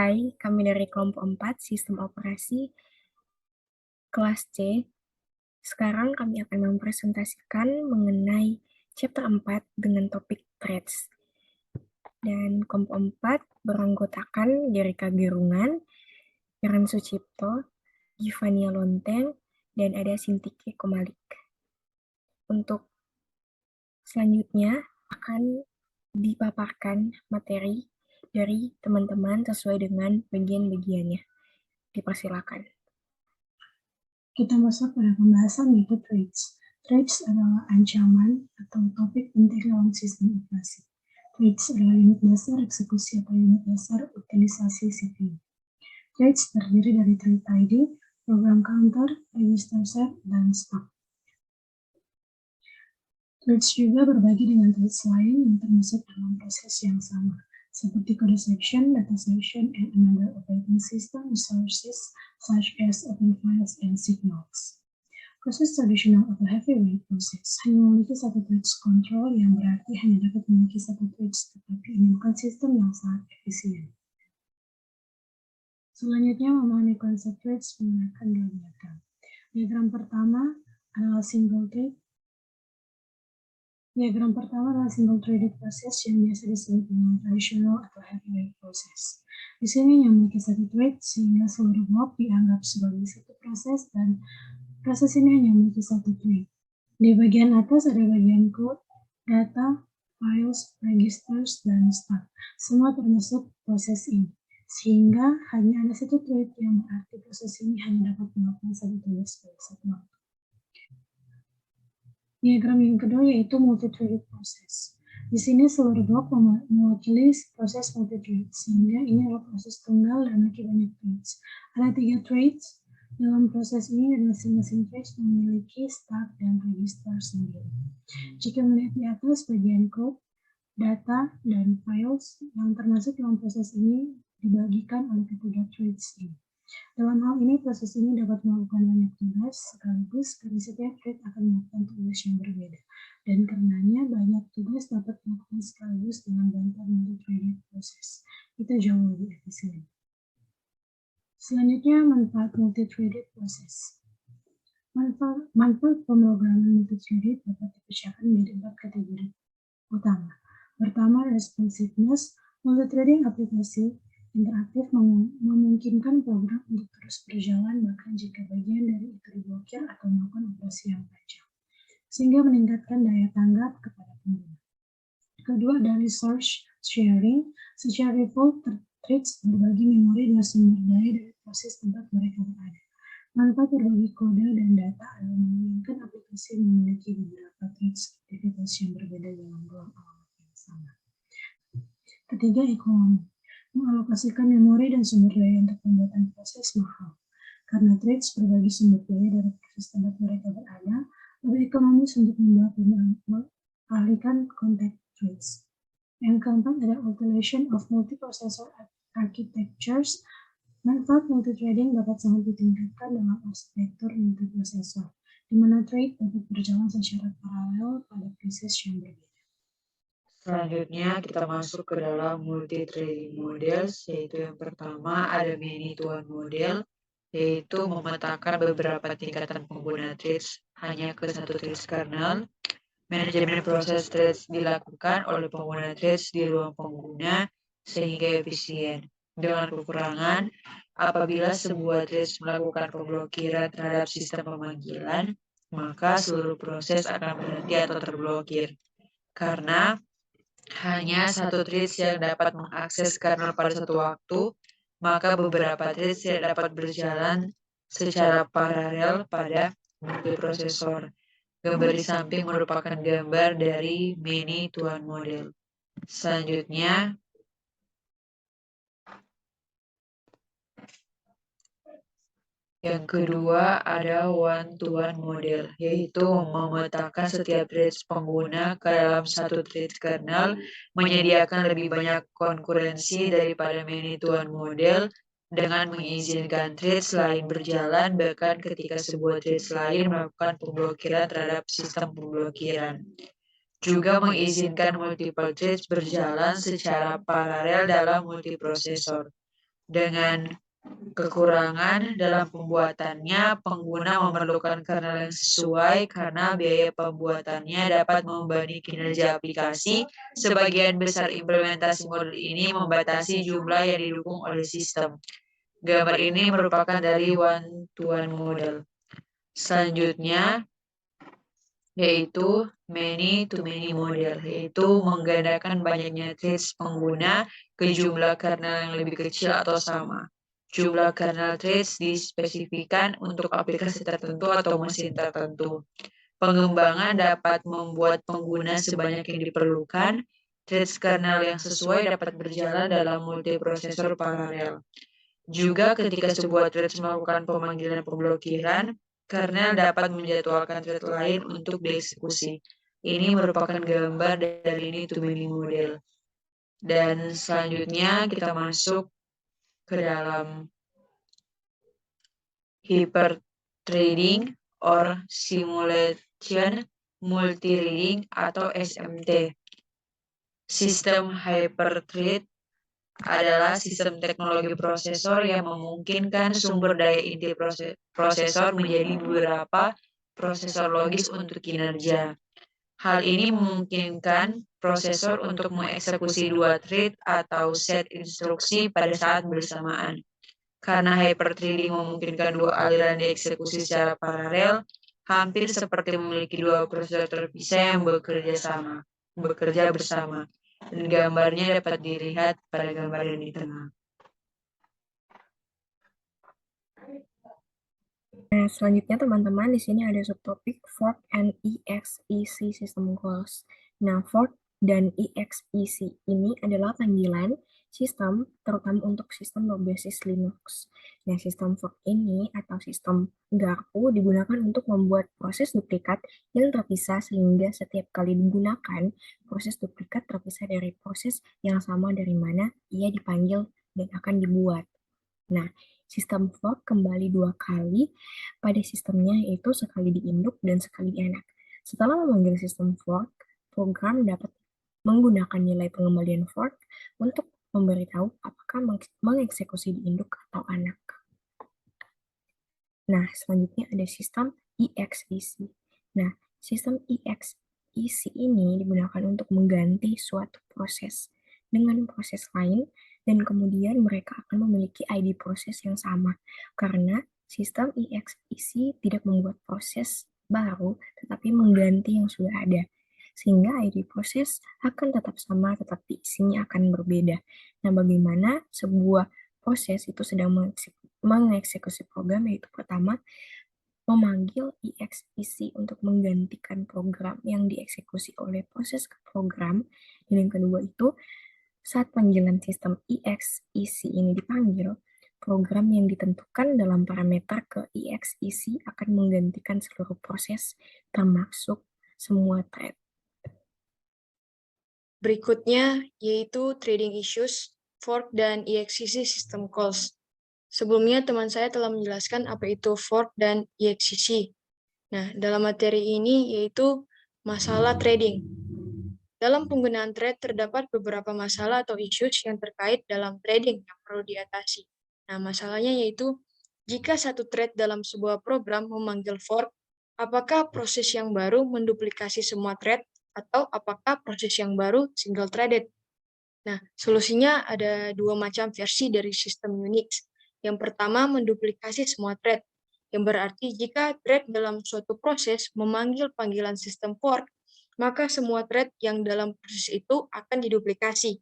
Hai, kami dari kelompok 4 Sistem Operasi kelas C. Sekarang kami akan mempresentasikan mengenai chapter 4 dengan topik threads. Dan kelompok 4 beranggotakan Gerika Gerungan, Iran Sucipto, Givania Lonteng, dan ada Sintike Komalik. Untuk selanjutnya akan dipaparkan materi dari teman-teman sesuai dengan bagian-bagiannya. Dipersilakan. Kita masuk pada pembahasan yaitu threads. Threads adalah ancaman atau topik penting dalam sistem operasi. Threads adalah unit dasar eksekusi atau unit dasar utilisasi CPU. Threads terdiri dari thread ID, program counter, register set, dan stack. Threads juga berbagi dengan threads lain yang termasuk dalam proses yang sama, seperti kode section, data section, and another operating system resources such as open files and signals. Proses tradisional atau heavyweight proses hanya memiliki satu threads control yang berarti hanya dapat memiliki satu threads, tetapi ini bukan sistem yang sangat efisien. Selanjutnya memahami konsep threads menggunakan dua diagram. Diagram pertama adalah single threaded proses yang biasa disebut dengan tradisional atau heavyweight proses. Di sini hanya memiliki satu thread sehingga seluruh blok dianggap sebagai satu proses dan proses ini hanya memiliki satu thread. Di bagian atas ada bagian code, data, files, registers, dan stack. Semua termasuk proses ini. Sehingga hanya ada satu thread yang berarti proses ini hanya dapat melakukan satu tugas pada satu waktu. Diagram yang kedua yaitu multi-threaded proses. Di sini seluruh blok mewakili proses multi-thread, sehingga ini adalah proses tunggal dan memiliki banyak threads. Ada 3 threads. Dalam proses ini dan masing-masing threads memiliki stack dan register sendiri. Jika melihat di atas bagian code, data, dan files yang termasuk dalam proses ini dibagikan oleh ketiga threads ini. Dalam hal ini, proses ini dapat melakukan banyak tugas sekaligus karena setiap thread akan melakukan tugas yang berbeda. Dan karenanya banyak tugas dapat dilakukan sekaligus dengan bantuan multi-threaded proses. Itu jauh lebih efisien. Selanjutnya, manfaat multi-threaded proses. Manfaat pemrograman multi-threaded dapat dipecahkan menjadi 4 kategori utama. Pertama, responsiveness. Multi-threading aplikasi interaktif memungkinkan program untuk terus berjalan bahkan jika bagian dari itu diblokir atau melakukan operasi yang panjang, sehingga meningkatkan daya tanggap kepada pengguna. Kedua, ada resource sharing. Secara default, threads berbagi memori dan sumber daya dari proses tempat mereka berada. Manfaat berbagi kode dan data adalah memungkinkan aplikasi memiliki beberapa threads aktivitas yang berbeda dalam ruang alamat yang sama. Ketiga, ekonomi. Mengalokasikan memori dan sumber daya untuk pembuatan proses mahal. Karena threads berbagi sumber daya dari proses tempat mereka berada, lebih ekonomis untuk membuat dan mengalihkan kontak threads. Yang keempat ada automation of multiprocessor architectures. Manfaat multithreading dapat sangat ditingkatkan dalam arsitektur multiprosesor, di mana thread dapat berjalan secara paralel pada proses yang berbeda. Selanjutnya kita masuk ke dalam multi-threading models, yaitu yang pertama ada many-to-one model, yaitu memetakan beberapa tingkatan pengguna threads hanya ke satu threads kernel. Manajemen proses threads dilakukan oleh pengguna threads di ruang pengguna sehingga efisien. Dengan kekurangan, apabila sebuah threads melakukan pemblokiran terhadap sistem pemanggilan, maka seluruh proses akan berhenti atau terblokir. Karena hanya satu threads yang dapat mengakses kernel pada satu waktu, maka beberapa threads tidak dapat berjalan secara paralel pada multiprosesor. Gambar di samping merupakan gambar dari many-to-one model. Selanjutnya, yang kedua ada one-to-one model, yaitu memetakan setiap threads pengguna ke dalam satu threads kernel, menyediakan lebih banyak konkurensi daripada many-to-one model, dengan mengizinkan threads lain berjalan bahkan ketika sebuah threads lain melakukan pemblokiran terhadap sistem pemblokiran. Juga mengizinkan multiple threads berjalan secara paralel dalam multiprosesor. Dengan kekurangan dalam pembuatannya, pengguna memerlukan kernel yang sesuai karena biaya pembuatannya dapat membebani kinerja aplikasi. Sebagian besar implementasi modul ini membatasi jumlah yang didukung oleh sistem. Gambar ini merupakan dari one-to-one model. Selanjutnya, yaitu many-to-many model, yaitu menggandakan banyaknya threads pengguna ke jumlah kernel yang lebih kecil atau sama. Jumlah kernel threads dispesifikan untuk aplikasi tertentu atau mesin tertentu. Pengembangan dapat membuat pengguna sebanyak yang diperlukan. Threads kernel yang sesuai dapat berjalan dalam multiprosesor paralel. Juga ketika sebuah thread melakukan pemanggilan pemblokiran, kernel dapat menjadwalkan thread lain untuk dieksekusi. Ini merupakan gambar dari many-to-many model. Dan selanjutnya kita masuk ke dalam hyperthreading or simulation multithreading atau SMT. Sistem hyperthread adalah sistem teknologi prosesor yang memungkinkan sumber daya inti prosesor menjadi beberapa prosesor logis untuk kinerja. Hal ini memungkinkan prosesor untuk mengeksekusi dua thread atau set instruksi pada saat bersamaan. Karena hyperthreading memungkinkan dua aliran dieksekusi secara paralel, hampir seperti memiliki dua prosesor terpisah yang bekerja bersama. Dan gambarnya dapat dilihat pada gambar yang di tengah. Nah, selanjutnya teman-teman di sini ada subtopik fork and EXEC system calls. Nah, fork dan EXEC ini adalah panggilan sistem terutama untuk sistem berbasis Linux. Nah, sistem fork ini atau sistem garpu digunakan untuk membuat proses duplikat yang terpisah sehingga setiap kali digunakan, proses duplikat terpisah dari proses yang sama dari mana ia dipanggil dan akan dibuat. Nah, sistem fork kembali dua kali pada sistemnya, yaitu sekali di induk dan sekali di anak. Setelah memanggil sistem fork, program dapat menggunakan nilai pengembalian fork untuk memberitahu apakah mengeksekusi di induk atau anak. Nah, selanjutnya ada sistem EXEC. Nah, sistem EXEC ini digunakan untuk mengganti suatu proses dengan proses lain dan kemudian mereka akan memiliki ID proses yang sama karena sistem EXEC tidak membuat proses baru tetapi mengganti yang sudah ada sehingga ID proses akan tetap sama tetapi isinya akan berbeda. Nah, bagaimana sebuah proses itu sedang mengeksekusi program, yaitu pertama memanggil EXEC untuk menggantikan program yang dieksekusi oleh proses program, dan yang kedua itu saat panggilan sistem EXEC ini dipanggil, program yang ditentukan dalam parameter ke EXEC akan menggantikan seluruh proses termasuk semua thread. Berikutnya yaitu trading issues, fork, dan EXEC system calls. Sebelumnya teman saya telah menjelaskan apa itu fork dan EXEC. Nah, dalam materi ini yaitu masalah trading. Dalam penggunaan thread terdapat beberapa masalah atau issues yang terkait dalam trading yang perlu diatasi. Nah, masalahnya yaitu jika satu thread dalam sebuah program memanggil fork, apakah proses yang baru menduplikasi semua thread atau apakah proses yang baru single-threaded? Nah, solusinya ada dua macam versi dari sistem Unix. Yang pertama, menduplikasi semua thread, yang berarti jika thread dalam suatu proses memanggil panggilan sistem fork, maka semua thread yang dalam proses itu akan diduplikasi.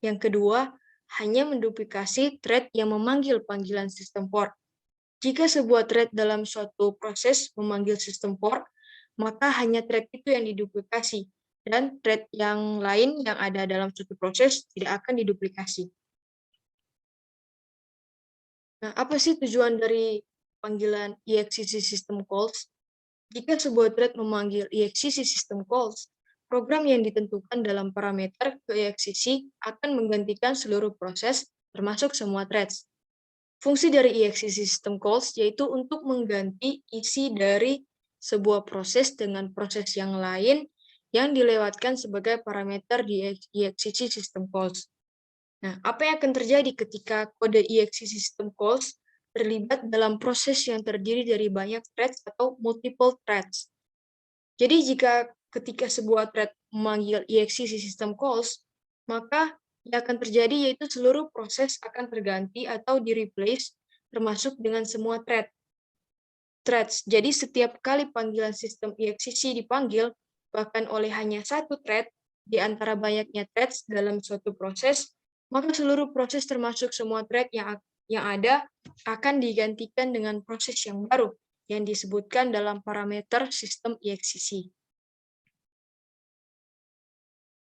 Yang kedua, hanya menduplikasi thread yang memanggil panggilan sistem fork. Jika sebuah thread dalam suatu proses memanggil sistem fork, maka hanya thread itu yang diduplikasi, dan thread yang lain yang ada dalam suatu proses tidak akan diduplikasi. Nah, apa sih tujuan dari panggilan EXEC system calls? Jika sebuah thread memanggil EXEC system calls, program yang ditentukan dalam parameter ke EXEC akan menggantikan seluruh proses, termasuk semua threads. Fungsi dari EXEC system calls yaitu untuk mengganti isi dari sebuah proses dengan proses yang lain yang dilewatkan sebagai parameter di EXEC system calls. Nah, apa yang akan terjadi ketika kode EXE system calls terlibat dalam proses yang terdiri dari banyak threads atau multiple threads? Jadi jika ketika sebuah thread memanggil EXE system calls, maka yang akan terjadi yaitu seluruh proses akan terganti atau di-replace termasuk dengan semua threads. Jadi setiap kali panggilan sistem EXEC dipanggil, bahkan oleh hanya satu thread di antara banyaknya threads dalam suatu proses, maka seluruh proses termasuk semua thread yang ada akan digantikan dengan proses yang baru yang disebutkan dalam parameter sistem EXEC.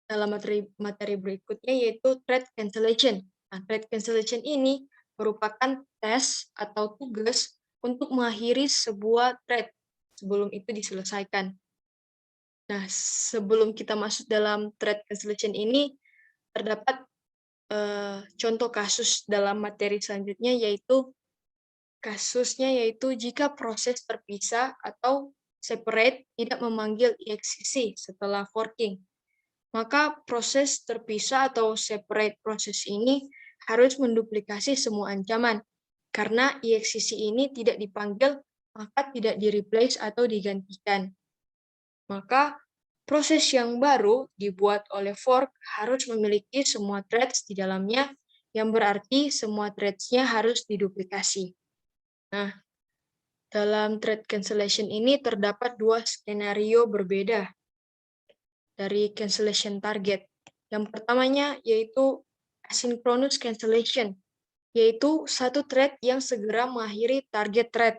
Dalam materi berikutnya yaitu thread cancellation. Nah, thread cancellation ini merupakan tes atau tugas untuk mengakhiri sebuah thread sebelum itu diselesaikan. Nah, sebelum kita masuk dalam thread cancellation ini, terdapat contoh kasus dalam materi selanjutnya yaitu kasusnya yaitu jika proses terpisah atau separate tidak memanggil EXEC setelah forking. Maka proses terpisah atau separate proses ini harus menduplikasi semua ancaman. Karena EXEC ini tidak dipanggil, maka tidak di-replace atau digantikan. Maka proses yang baru dibuat oleh fork harus memiliki semua threads di dalamnya, yang berarti semua threads-nya harus diduplikasi. Nah, dalam thread cancellation ini terdapat dua skenario berbeda dari cancellation target. Yang pertamanya yaitu asynchronous cancellation, yaitu satu thread yang segera mengakhiri target thread.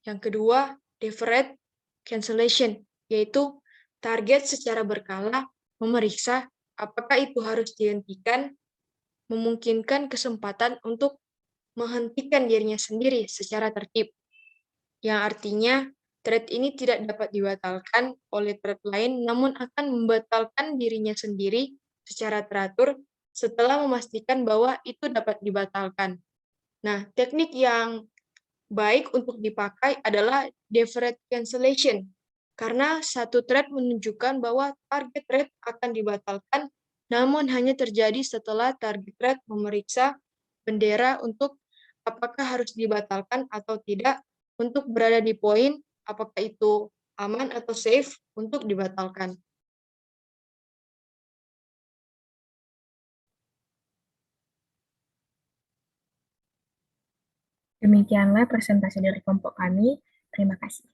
Yang kedua, deferred cancellation, yaitu target secara berkala memeriksa apakah itu harus dihentikan, memungkinkan kesempatan untuk menghentikan dirinya sendiri secara tertib. Yang artinya, thread ini tidak dapat dibatalkan oleh thread lain, namun akan membatalkan dirinya sendiri secara teratur setelah memastikan bahwa itu dapat dibatalkan. Nah, teknik yang baik untuk dipakai adalah deferred cancellation, karena satu thread menunjukkan bahwa target thread akan dibatalkan, namun hanya terjadi setelah target thread memeriksa bendera untuk apakah harus dibatalkan atau tidak untuk berada di poin apakah itu aman atau safe untuk dibatalkan. Demikianlah presentasi dari kelompok kami. Terima kasih.